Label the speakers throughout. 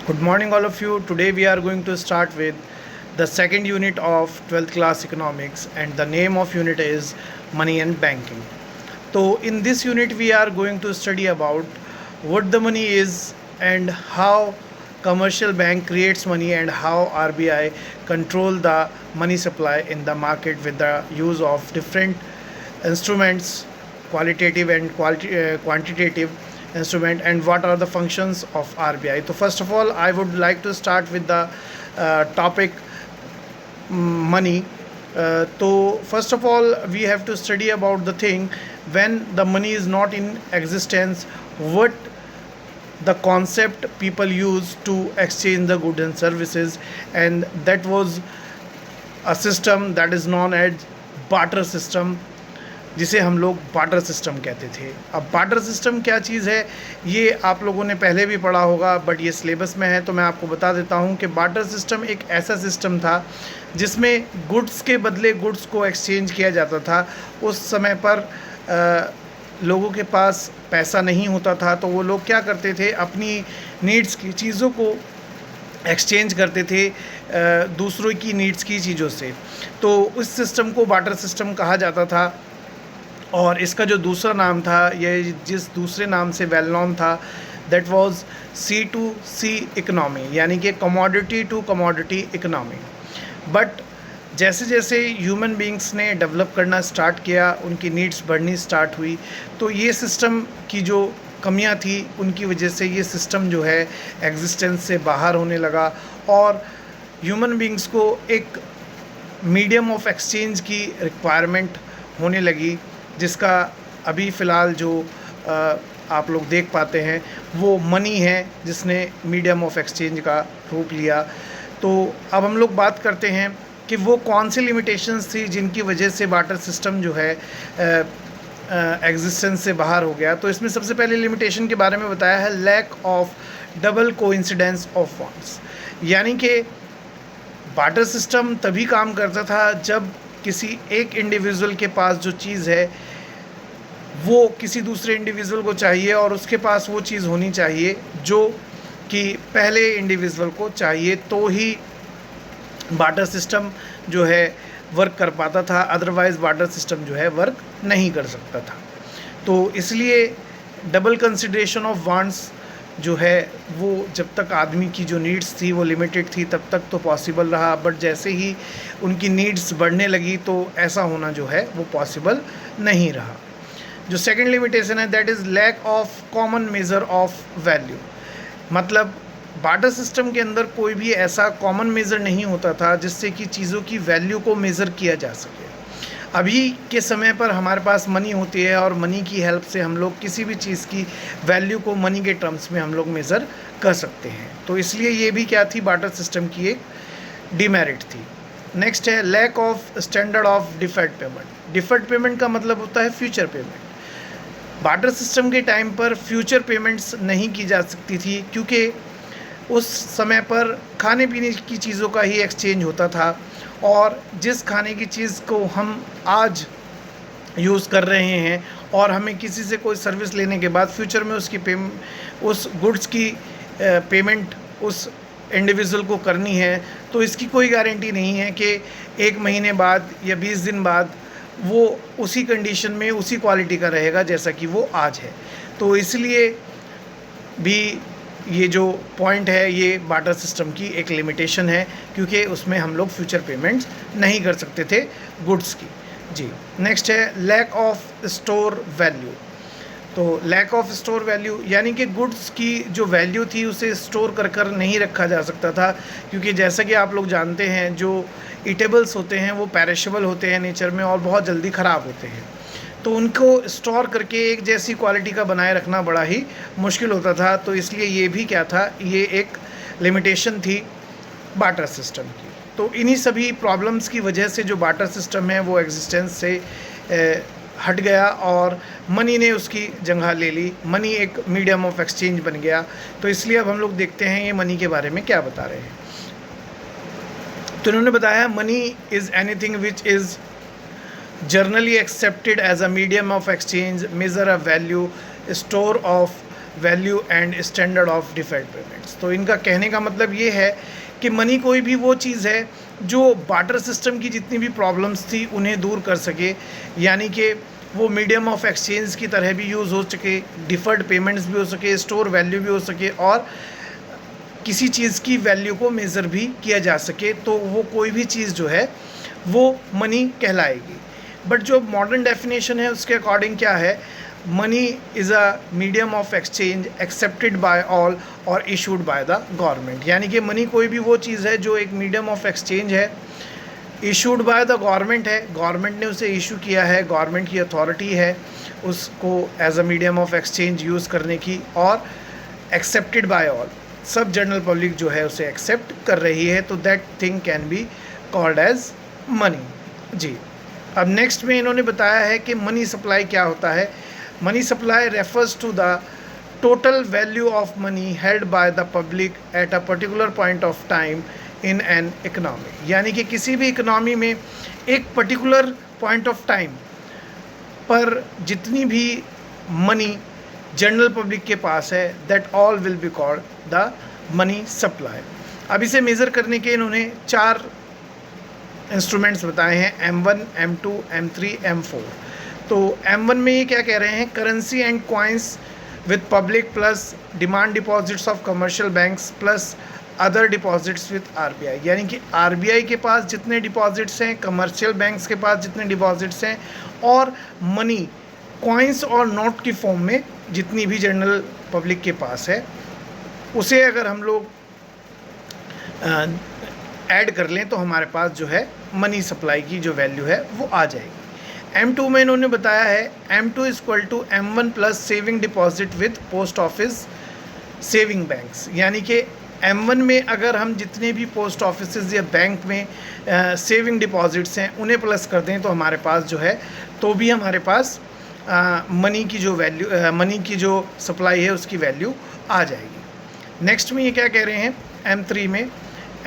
Speaker 1: Good morning, all of you. Today we are going to start with the second unit of 12th class economics, and the name of unit is money and banking. So, in this unit, we are going to study about what the money is and how commercial bank creates money and how RBI control the money supply in the market with the use of different instruments, qualitative and quantitative instrument, and what are the functions of RBI. So first of all, I would like to start with the topic money. So first of all, we have to study about the thing when the money is not in existence, what the concept people use to exchange the goods and services, and that was a system that is known as barter system, जिसे हम लोग barter system कहते थे. अब barter system क्या चीज़ है ये आप लोगों ने पहले भी पढ़ा होगा, बट ये सिलेबस में है तो मैं आपको बता देता हूँ कि बार्टर सिस्टम एक ऐसा सिस्टम था जिसमें गुड्स के बदले गुड्स को एक्सचेंज किया जाता था. उस समय पर लोगों के पास पैसा नहीं होता था तो वो लोग क्या करते थे, अपनी नीड्स की चीज़ों को एक्सचेंज करते थे दूसरों की नीड्स की चीज़ों से. तो उस सिस्टम को बार्टर सिस्टम कहा जाता था. और इसका जो दूसरा नाम था, ये जिस दूसरे नाम से वेल नोन था, दैट वाज C2C इकनॉमी, यानी कि commodity to commodity economy. But जैसे जैसे ह्यूमन बींग्स ने डेवलप करना स्टार्ट किया, उनकी नीड्स बढ़नी स्टार्ट हुई, तो ये सिस्टम की जो कमियां थी उनकी वजह से ये सिस्टम जो है एग्जिस्टेंस से बाहर होने लगा और ह्यूमन बींग्स को एक मीडियम ऑफ एक्सचेंज की रिक्वायरमेंट होने लगी, जिसका अभी फ़िलहाल जो आप लोग देख पाते हैं वो मनी है जिसने मीडियम ऑफ एक्सचेंज का रूप लिया. तो अब हम लोग बात करते हैं कि वो कौन सी लिमिटेशंस थी जिनकी वजह से बार्टर सिस्टम जो है एग्जिस्टेंस से बाहर हो गया. तो इसमें सबसे पहले लिमिटेशन के बारे में बताया है lack of double coincidence of funds, यानी कि बार्टर सिस्टम तभी काम करता था जब किसी एक इंडिविजुअल के पास जो चीज़ है वो किसी दूसरे इंडिविजुअल को चाहिए और उसके पास वो चीज़ होनी चाहिए जो कि पहले इंडिविजुअल को चाहिए, तो ही बार्टर सिस्टम जो है वर्क कर पाता था. अदरवाइज़ बार्टर सिस्टम जो है वर्क नहीं कर सकता था. तो इसलिए डबल कंसिडरेशन ऑफ वांट्स जो है वो जब तक आदमी की जो नीड्स थी वो लिमिटेड थी तब तक तो पॉसिबल रहा, बट जैसे ही उनकी नीड्स बढ़ने लगी तो ऐसा होना जो है वो पॉसिबल नहीं रहा. जो सेकंड लिमिटेशन है that is lack of common measure of value. मतलब बार्टर सिस्टम के अंदर कोई भी ऐसा कॉमन मेज़र नहीं होता था जिससे कि चीज़ों की वैल्यू को मेज़र किया जा सके. अभी के समय पर हमारे पास मनी होती है और मनी की हेल्प से हम लोग किसी भी चीज़ की वैल्यू को मनी के टर्म्स में हम लोग मेज़र कर सकते हैं. तो इसलिए ये भी क्या थी, बार्टर सिस्टम की एक डिमेरिट थी. नेक्स्ट है lack of standard of deferred payment. Deferred payment का मतलब होता है फ्यूचर पेमेंट. बार्टर सिस्टम के टाइम पर फ्यूचर पेमेंट्स नहीं की जा सकती थी क्योंकि उस समय पर खाने पीने की चीज़ों का ही एक्सचेंज होता था और जिस खाने की चीज़ को हम आज यूज़ कर रहे हैं और हमें किसी से कोई सर्विस लेने के बाद फ्यूचर में उस गुड्स की पेमेंट उस इंडिविजुअल को करनी है, तो इसकी कोई गारंटी नहीं है कि एक महीने बाद या 20 दिन बाद वो उसी कंडीशन में उसी क्वालिटी का रहेगा जैसा कि वो आज है. तो इसलिए भी ये जो पॉइंट है ये बार्टर सिस्टम की एक लिमिटेशन है क्योंकि उसमें हम लोग फ्यूचर पेमेंट्स नहीं कर सकते थे गुड्स की. जी नेक्स्ट है लैक ऑफ स्टोर वैल्यू. तो लैक ऑफ स्टोर वैल्यू यानी कि गुड्स की जो वैल्यू थी उसे स्टोर कर नहीं रखा जा सकता था क्योंकि जैसा कि आप लोग जानते हैं जो ईटेबल्स होते हैं वो पेरिशेबल होते हैं नेचर में और बहुत जल्दी ख़राब होते हैं. तो उनको स्टोर करके एक जैसी क्वालिटी का बनाए रखना बड़ा ही मुश्किल होता था. तो इसलिए ये भी क्या था, ये एक लिमिटेशन थी बार्टर सिस्टम की. तो इन्हीं सभी प्रॉब्लम्स की वजह से जो बार्टर सिस्टम है वो एग्जिस्टेंस से हट गया और मनी ने उसकी जगह ले ली. मनी एक मीडियम ऑफ एक्सचेंज बन गया. तो इसलिए अब हम लोग देखते हैं ये मनी के बारे में क्या बता रहे हैं. तो इन्होंने बताया money is anything which is generally accepted as a medium of exchange, measure of value, store of value and standard of deferred payments. तो इनका कहने का मतलब ये है कि मनी कोई भी वो चीज़ है जो बार्टर सिस्टम की जितनी भी प्रॉब्लम्स थी उन्हें दूर कर सके, यानी कि वो मीडियम ऑफ एक्सचेंज की तरह भी यूज़ हो सके, डिफर्ड पेमेंट्स भी हो सके, स्टोर वैल्यू भी हो सके और किसी चीज़ की वैल्यू को मेज़र भी किया जा सके, तो वो कोई भी चीज़ जो है वो मनी कहलाएगी। बट जो मॉडर्न डेफिनेशन है उसके अकॉर्डिंग क्या है, money is a medium of exchange accepted by all और इशूड बाय द गवर्नमेंट। यानी कि मनी कोई भी वो चीज़ है जो एक मीडियम ऑफ एक्सचेंज है, इशूड बाय द गवर्नमेंट है, गवर्नमेंट ने उसे इशू किया है, गवर्नमेंट की अथॉरिटी है उसको as a medium of exchange use करने की, और एक्सेप्टेड बाय ऑल, सब जनरल पब्लिक जो है उसे एक्सेप्ट कर रही है, तो that thing can be called as money. जी, अब नेक्स्ट में इन्होंने बताया है कि मनी सप्लाई क्या होता है। Money supply refers to the total value of money held by the public at a particular point of time in an economy. यानी कि किसी भी इकनॉमी में एक पर्टिकुलर पॉइंट ऑफ टाइम पर जितनी भी मनी जनरल पब्लिक के पास है, that all will be called the money supply. अब इसे मेज़र करने के इन्होंने 4 इंस्ट्रूमेंट्स बताए हैं, M1, M2, M3, M4। तो M1 में ये क्या कह रहे हैं, currency and coins with public plus demand deposits of commercial banks plus other deposits with RBI। यानी कि RBI के पास जितने डिपॉजिट्स हैं, कमर्शियल बैंक्स के पास जितने डिपॉजिट्स हैं, और मनी कॉइन्स और नोट की फॉर्म में जितनी भी जनरल पब्लिक के पास है, उसे अगर हम लोग ऐड कर लें तो हमारे पास जो है मनी सप्लाई की जो वैल्यू है वो आ जाएगी। M2 में इन्होंने बताया है M2 equal to M1 plus saving deposit with post office saving banks. यानी कि M1 में अगर हम जितने भी पोस्ट ऑफिस या बैंक में सेविंग डिपॉजिट्स हैं उन्हें प्लस कर दें तो हमारे पास जो है, तो भी हमारे पास मनी की जो वैल्यू मनी की जो सप्लाई है उसकी वैल्यू आ जाएगी। नेक्स्ट में ये क्या कह रहे हैं, M3 में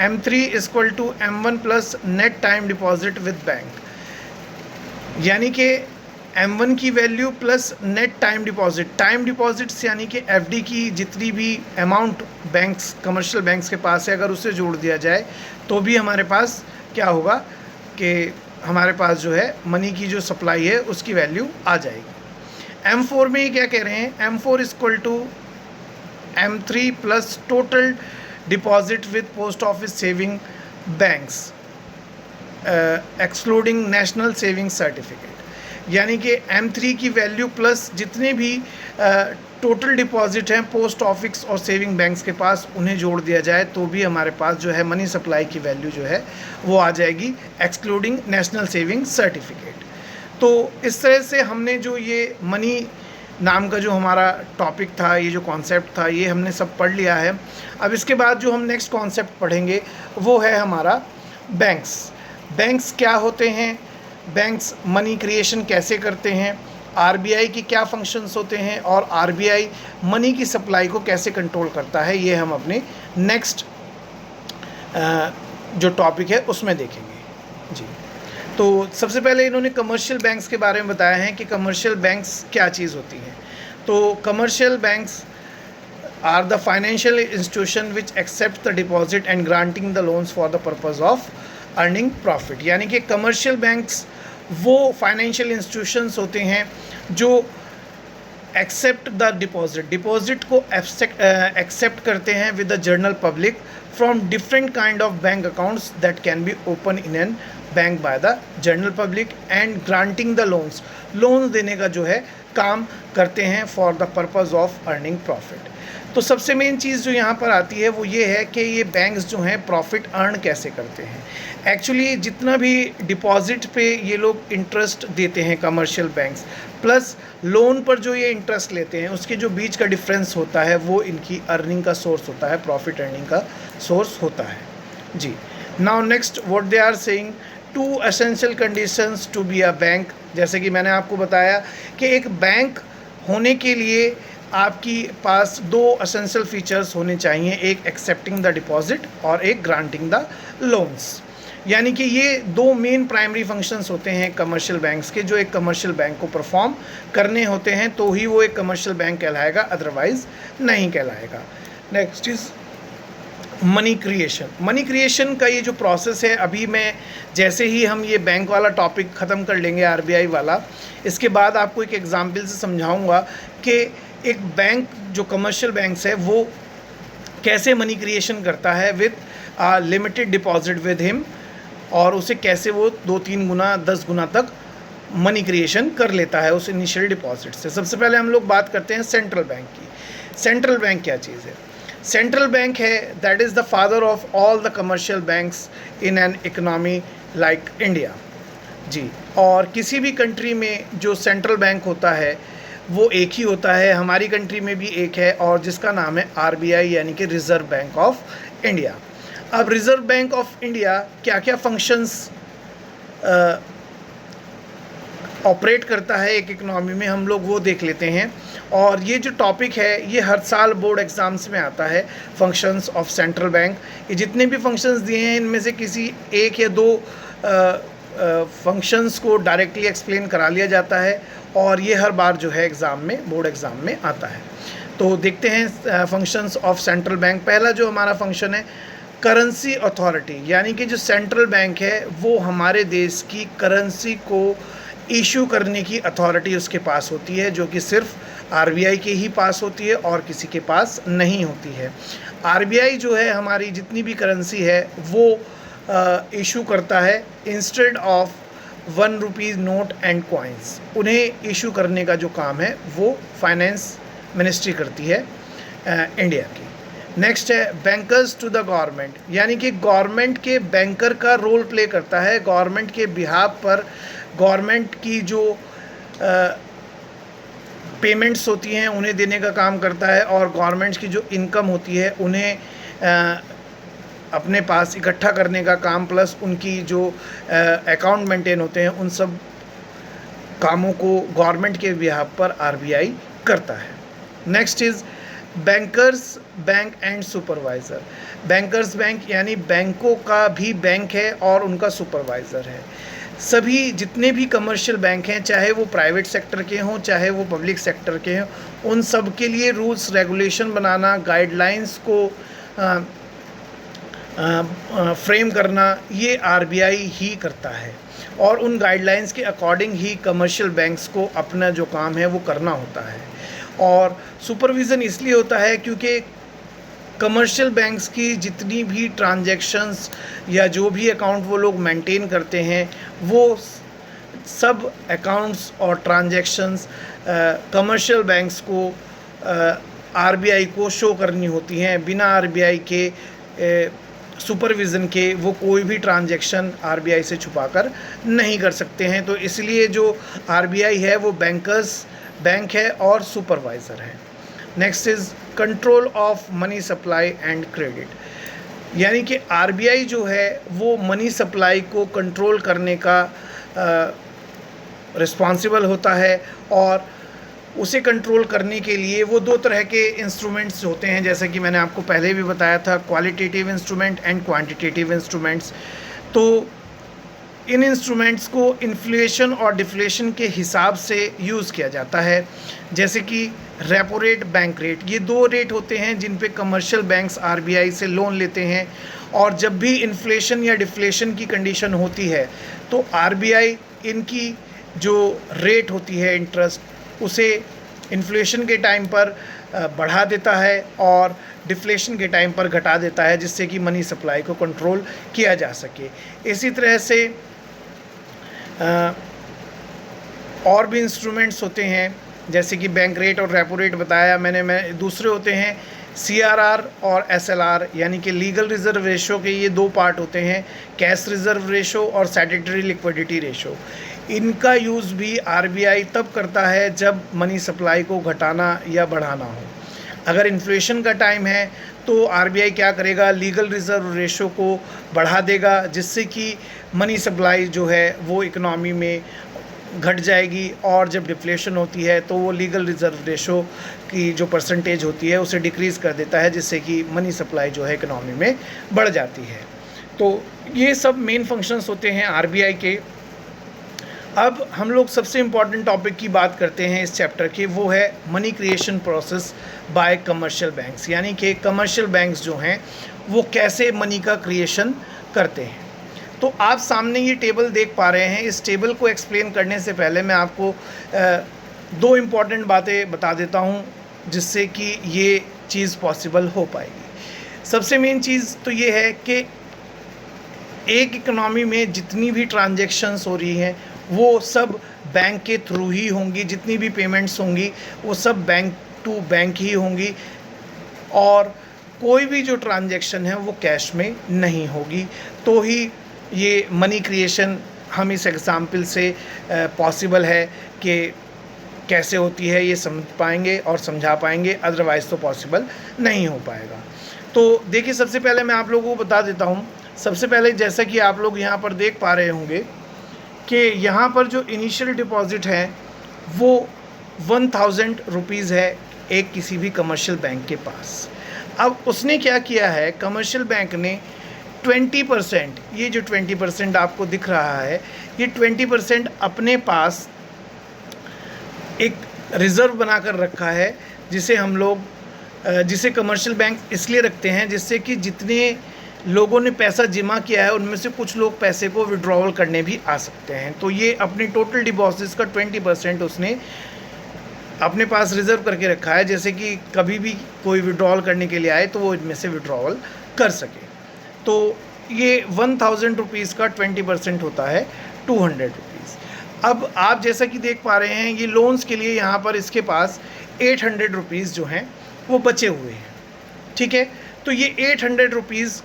Speaker 1: M3 equal to M1 plus net time deposit with bank. यानी कि M1 की value plus net time deposits यानी कि FD की जितनी भी अमाउंट बैंक्स कमर्शियल बैंक्स के पास है, अगर उसे जोड़ दिया जाए तो भी हमारे पास क्या होगा कि हमारे पास जो है मनी की जो सप्लाई है उसकी वैल्यू आ जाएगी। M4 में ये क्या कह रहे हैं, M4 equal to M3 plus total deposit with post office saving banks excluding national saving certificate. यानी कि M3 की वैल्यू प्लस जितने भी टोटल डिपॉजिट हैं पोस्ट ऑफिस और सेविंग बैंक्स के पास उन्हें जोड़ दिया जाए तो भी हमारे पास जो है मनी सप्लाई की वैल्यू जो है वो आ जाएगी एक्सक्लूडिंग नेशनल सेविंग सर्टिफिकेट। तो इस तरह से हमने जो ये मनी नाम का जो हमारा टॉपिक था, ये जो कॉन्सेप्ट था, ये हमने सब पढ़ लिया है। अब इसके बाद जो हम नेक्स्ट कॉन्सेप्ट पढ़ेंगे वो है हमारा बैंक्स। बैंक्स क्या होते हैं, बैंक्स मनी क्रिएशन कैसे करते हैं, RBI की क्या फंक्शंस होते हैं और RBI मनी की सप्लाई को कैसे कंट्रोल करता है, ये हम अपने नेक्स्ट जो टॉपिक है उसमें देखेंगे। जी, तो सबसे पहले इन्होंने कमर्शियल बैंक्स के बारे में बताया है कि कमर्शियल बैंक्स क्या चीज़ होती हैं। तो commercial banks are the financial institution which accept the deposit and granting the loans for the purpose of earning profit. यानी कि कमर्शियल बैंक्स वो फाइनेंशियल इंस्टीट्यूशंस होते हैं जो एक्सेप्ट द डिपॉजिट को एक्सेप्ट करते हैं with the general public from different kind of bank accounts that can be open in an bank by the general public and granting the loans देने का जो है काम करते हैं for the purpose of earning profit. तो सबसे main चीज़ जो यहाँ पर आती है वो ये है कि ये बैंक्स जो हैं प्रॉफिट अर्न कैसे करते हैं। एक्चुअली जितना भी डिपॉजिट पे ये लोग इंटरेस्ट देते हैं कमर्शियल बैंक्स प्लस लोन पर जो ये इंटरेस्ट लेते हैं उसके जो बीच का डिफरेंस होता है वो इनकी अर्निंग का सोर्स होता है, प्रॉफिट अर्निंग का सोर्स होता है। जी, now next what they are saying, 2 essential conditions to be a bank. जैसे कि मैंने आपको बताया कि एक बैंक होने के लिए आपकी पास 2 एसेंशियल फीचर्स होने चाहिए, एक एक्सेप्टिंग द डिपॉजिट और एक ग्रांटिंग द लोन्स। यानी कि ये दो मेन प्राइमरी फंक्शंस होते हैं कमर्शियल बैंक्स के, जो एक कमर्शियल बैंक को परफॉर्म करने होते हैं, तो ही वो एक कमर्शियल बैंक कहलाएगा, अदरवाइज नहीं कहलाएगा। Next is money creation. Money creation का ये जो प्रोसेस है, अभी मैं जैसे ही हम ये बैंक वाला टॉपिक ख़त्म कर लेंगे आरबीआई वाला, इसके बाद आपको एक एग्जांपल से समझाऊंगा कि एक बैंक जो कमर्शियल बैंक्स है वो कैसे मनी क्रिएशन करता है with limited deposit with him, और उसे कैसे वो 2-3 गुना 10 गुना तक मनी क्रिएशन कर लेता है उस इनिशियल डिपॉजिट से। सबसे पहले हम लोग बात करते हैं सेंट्रल बैंक की। सेंट्रल बैंक क्या चीज़ है? सेंट्रल बैंक है that is the father of all the commercial banks in an economy like India जी। और किसी भी कंट्री में जो सेंट्रल बैंक होता है वो एक ही होता है, हमारी कंट्री में भी एक है, और जिसका नाम है आरबीआई यानी कि रिज़र्व बैंक ऑफ इंडिया। अब रिज़र्व बैंक ऑफ इंडिया क्या क्या फंक्शंस ऑपरेट करता है एक इकनॉमी में, हम लोग वो देख लेते हैं। और ये जो टॉपिक है ये हर साल बोर्ड एग्ज़ाम्स में आता है, फंक्शंस ऑफ सेंट्रल बैंक। ये जितने भी फंक्शंस दिए हैं इनमें से किसी एक या दो फंक्शंस को डायरेक्टली एक्सप्लेन करा लिया जाता है, और ये हर बार जो है एग्ज़ाम में, बोर्ड एग्ज़ाम में आता है। तो देखते हैं फंक्शंस ऑफ सेंट्रल बैंक। पहला जो हमारा फंक्शन है करेंसी अथॉरिटी, यानी कि जो सेंट्रल बैंक है वो हमारे देश की करेंसी को इशू करने की अथॉरिटी उसके पास होती है, जो कि सिर्फ आरबीआई के ही पास होती है और किसी के पास नहीं होती है। आरबीआई जो है हमारी जितनी भी करेंसी है वो इशू करता है instead of 1 rupees note and coins. उन्हें इशू करने का जो काम है वो फाइनेंस मिनिस्ट्री करती है इंडिया की। नेक्स्ट है बैंकर्स टू द गवर्नमेंट, यानी कि गवर्नमेंट के बैंकर का रोल प्ले करता है, गवर्नमेंट के बिहाफ पर गवर्नमेंट की जो पेमेंट्स होती हैं उन्हें देने का काम करता है, और गवर्नमेंट की जो इनकम होती है उन्हें अपने पास इकट्ठा करने का काम, प्लस उनकी जो अकाउंट मेंटेन होते हैं उन सब कामों को गवर्नमेंट के बिहाफ पर आरबीआई करता है। Next is bankers bank and supervisor. Bankers bank यानी बैंकों का भी बैंक है और उनका सुपरवाइज़र है। सभी जितने भी कमर्शियल बैंक हैं, चाहे वो प्राइवेट सेक्टर के हों चाहे वो पब्लिक सेक्टर के हों, उन सब के लिए रूल्स रेगुलेशन बनाना, गाइडलाइंस को फ्रेम करना, ये आरबीआई ही करता है, और उन गाइडलाइंस के अकॉर्डिंग ही कमर्शियल बैंक्स को अपना जो काम है वो करना होता है। और सुपरविज़न इसलिए होता है क्योंकि कमर्शियल बैंक्स की जितनी भी ट्रांजैक्शंस या जो भी अकाउंट वो लोग मेंटेन करते हैं वो सब अकाउंट्स और ट्रांजैक्शंस कमर्शियल बैंक्स को आरबीआई को शो करनी होती हैं। बिना आरबीआई के सुपरविज़न के वो कोई भी ट्रांजैक्शन आरबीआई से छुपाकर नहीं कर सकते हैं। तो इसलिए जो आरबीआई है वो बैंकर्स बैंक है और सुपरवाइज़र है। Next is control of money supply and credit, यानी कि आरबीआई जो है वो मनी सप्लाई को कंट्रोल करने का रिस्पॉन्सिबल होता है, और उसे कंट्रोल करने के लिए वो दो तरह के इंस्ट्रूमेंट्स होते हैं, जैसे कि मैंने आपको पहले भी बताया था, qualitative instrument and quantitative instruments. तो इन इंस्ट्रूमेंट्स को इन्फ्लेशन और डिफ्लेशन के हिसाब से यूज़ किया जाता है, जैसे कि रेपो रेट, बैंक रेट। ये दो रेट होते हैं जिन पे कमर्शियल बैंक्स आरबीआई से लोन लेते हैं, और जब भी इन्फ्लेशन या डिफ्लेशन की कंडीशन होती है तो आरबीआई इनकी जो रेट होती है इंटरेस्ट, उसे इन्फ्लेशन के टाइम पर बढ़ा देता है और डिफ्लेशन के टाइम पर घटा देता है, जिससे कि मनी सप्लाई को कंट्रोल किया जा सके। इसी तरह से और भी इंस्ट्रूमेंट्स होते हैं, जैसे कि बैंक रेट और रेपो रेट बताया मैंने। दूसरे होते हैं सीआरआर और एसएलआर, यानी कि लीगल रिजर्व रेशो के ये दो पार्ट होते हैं, कैश रिजर्व रेशो और स्टैट्यूटरी लिक्विडिटी रेशो। इनका यूज़ भी आरबीआई तब करता है जब मनी सप्लाई को घटाना या बढ़ाना हो। अगर इन्फ्लेशन का टाइम है तो आरबीआई क्या करेगा, लीगल रिज़र्व रेशो को बढ़ा देगा, जिससे कि मनी सप्लाई जो है वो इकनॉमी में घट जाएगी, और जब डिफ्लेशन होती है तो वो लीगल रिज़र्व रेशो की जो परसेंटेज होती है उसे डिक्रीज़ कर देता है, जिससे कि मनी सप्लाई जो है इकनॉमी में बढ़ जाती है। तो ये सब मेन फंक्शंस होते हैं आरबीआई के। अब हम लोग सबसे इम्पॉर्टेंट टॉपिक की बात करते हैं इस चैप्टर के, वो है money creation process by commercial banks, यानी कि कमर्शियल बैंक्स जो हैं वो कैसे मनी का क्रिएशन करते हैं। तो आप सामने ये टेबल देख पा रहे हैं। इस टेबल को एक्सप्लेन करने से पहले मैं आपको दो इम्पॉर्टेंट बातें बता देता हूँ जिससे कि ये चीज़ पॉसिबल हो पाएगी। सबसे मेन चीज़ तो ये है कि एक इकोनॉमी में जितनी भी ट्रांजैक्शंस हो रही हैं वो सब बैंक के थ्रू ही होंगी, जितनी भी पेमेंट्स होंगी वो सब बैंक टू बैंक ही होंगी, और कोई भी जो ट्रांजैक्शन है वो कैश में नहीं होगी। तो ही ये मनी क्रिएशन हम इस एग्ज़ाम्पल से पॉसिबल है कि कैसे होती है ये समझ पाएंगे और समझा पाएंगे, अदरवाइज़ तो पॉसिबल नहीं हो पाएगा। तो देखिए, सबसे पहले मैं आप लोगों को बता देता हूँ। सबसे पहले जैसा कि आप लोग यहाँ पर देख पा रहे होंगे कि यहाँ पर जो इनिशियल डिपॉज़िट है वो 1000 रुपीज़ है एक किसी भी कमर्शियल बैंक के पास। अब उसने क्या किया है, कमर्शियल बैंक ने 20%, ये जो 20% आपको दिख रहा है, ये 20% अपने पास एक रिज़र्व बना कर रखा है, जिसे हम लोग जिसे कमर्शियल बैंक इसलिए रखते हैं जिससे कि जितने लोगों ने पैसा जमा किया है उनमें से कुछ लोग पैसे को विड्रॉवल करने भी आ सकते हैं। तो ये अपने टोटल डिपॉजिट्स का 20% उसने अपने पास रिज़र्व करके रखा है, जैसे कि कभी भी कोई विड्रॉवल करने के लिए आए तो वो इनमें से विड्रॉवल कर सके। तो ये 1000 रुपीज़ का 20% होता है 200 रुपीज़। अब आप जैसा कि देख पा रहे हैं, ये लोन्स के लिए यहाँ पर इसके पास 800 रुपीज़ जो हैं वो बचे हुए हैं, ठीक है। तो ये 800 रुपीज़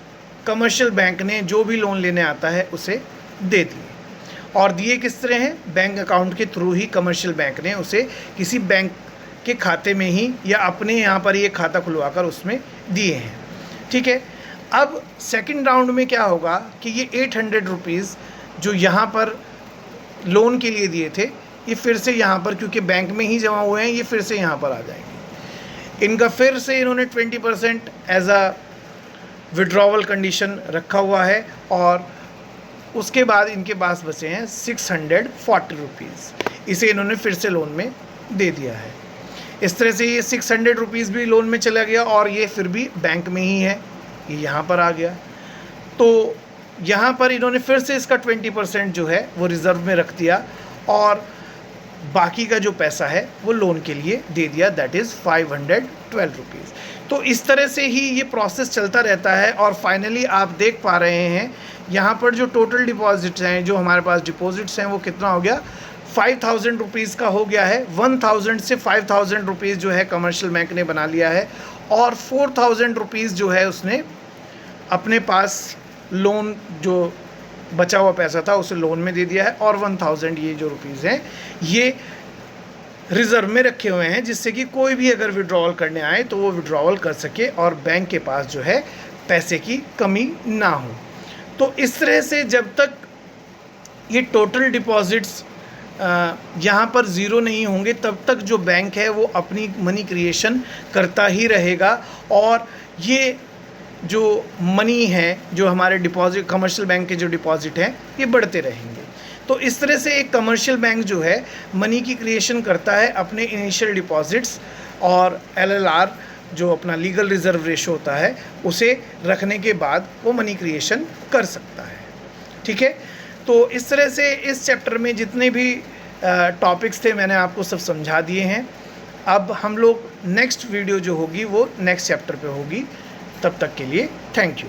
Speaker 1: कमर्शियल बैंक ने जो भी लोन लेने आता है उसे दे दिए, और दिए किस तरह हैं, बैंक अकाउंट के थ्रू ही कमर्शियल बैंक ने उसे किसी बैंक के खाते में ही या अपने यहाँ पर ये खाता खुलवाकर उसमें दिए हैं, ठीक है। अब सेकंड राउंड में क्या होगा कि ये 800 रुपीज़ जो यहाँ पर लोन के लिए दिए थे, ये फिर से यहाँ पर, क्योंकि बैंक में ही जमा हुए हैं, ये फिर से यहाँ पर आ जाएंगे। इनका फिर से इन्होंने 20% एज अ विड्रॉवल कंडीशन रखा हुआ है, और उसके बाद इनके पास बचे हैं 640 रुपीज़। इसे इन्होंने फिर से लोन में दे दिया है। इस तरह से ये 600 रुपीज़ भी लोन में चला गया, और ये फिर भी बैंक में ही है, ये यहाँ पर आ गया। तो यहाँ पर इन्होंने फिर से इसका 20% जो है वो रिज़र्व में रख दिया, और बाकी का जो पैसा है वो लोन के लिए दे दिया, दैट इज़ 512 रुपीज़। तो इस तरह से ही ये प्रोसेस चलता रहता है, और फाइनली आप देख पा रहे हैं यहाँ पर जो टोटल डिपॉजिट्स हैं, जो हमारे पास डिपॉजिट्स हैं, वो कितना हो गया, 5000 रुपीज़ का हो गया है। 1000 से 5000 रुपीज़ जो है कमर्शियल बैंक ने बना लिया है, और 4000 रुपीज़ जो है उसने अपने पास लोन जो बचा हुआ पैसा था उसे लोन में दे दिया है, और 1000 ये जो रुपीज़ हैं ये रिज़र्व में रखे हुए हैं, जिससे कि कोई भी अगर विड्रॉवल करने आए तो वो विड्रॉवल कर सके और बैंक के पास जो है पैसे की कमी ना हो। तो इस तरह से जब तक ये टोटल डिपॉजिट्स यहाँ पर ज़ीरो नहीं होंगे तब तक जो बैंक है वो अपनी मनी क्रिएशन करता ही रहेगा, और ये जो मनी है, जो हमारे डिपॉजिट कमर्शियल बैंक के जो डिपॉजिट हैं, ये बढ़ते रहेंगे। तो इस तरह से एक कमर्शियल बैंक जो है मनी की क्रिएशन करता है अपने इनिशियल डिपॉजिट्स, और LLR जो अपना लीगल रिज़र्व रेशो होता है उसे रखने के बाद वो मनी क्रिएशन कर सकता है, ठीक है। तो इस तरह से इस चैप्टर में जितने भी टॉपिक्स थे मैंने आपको सब समझा दिए हैं। अब हम लोग नेक्स्ट वीडियो जो होगी वो नेक्स्ट चैप्टर पे होगी। तब तक के लिए थैंक यू।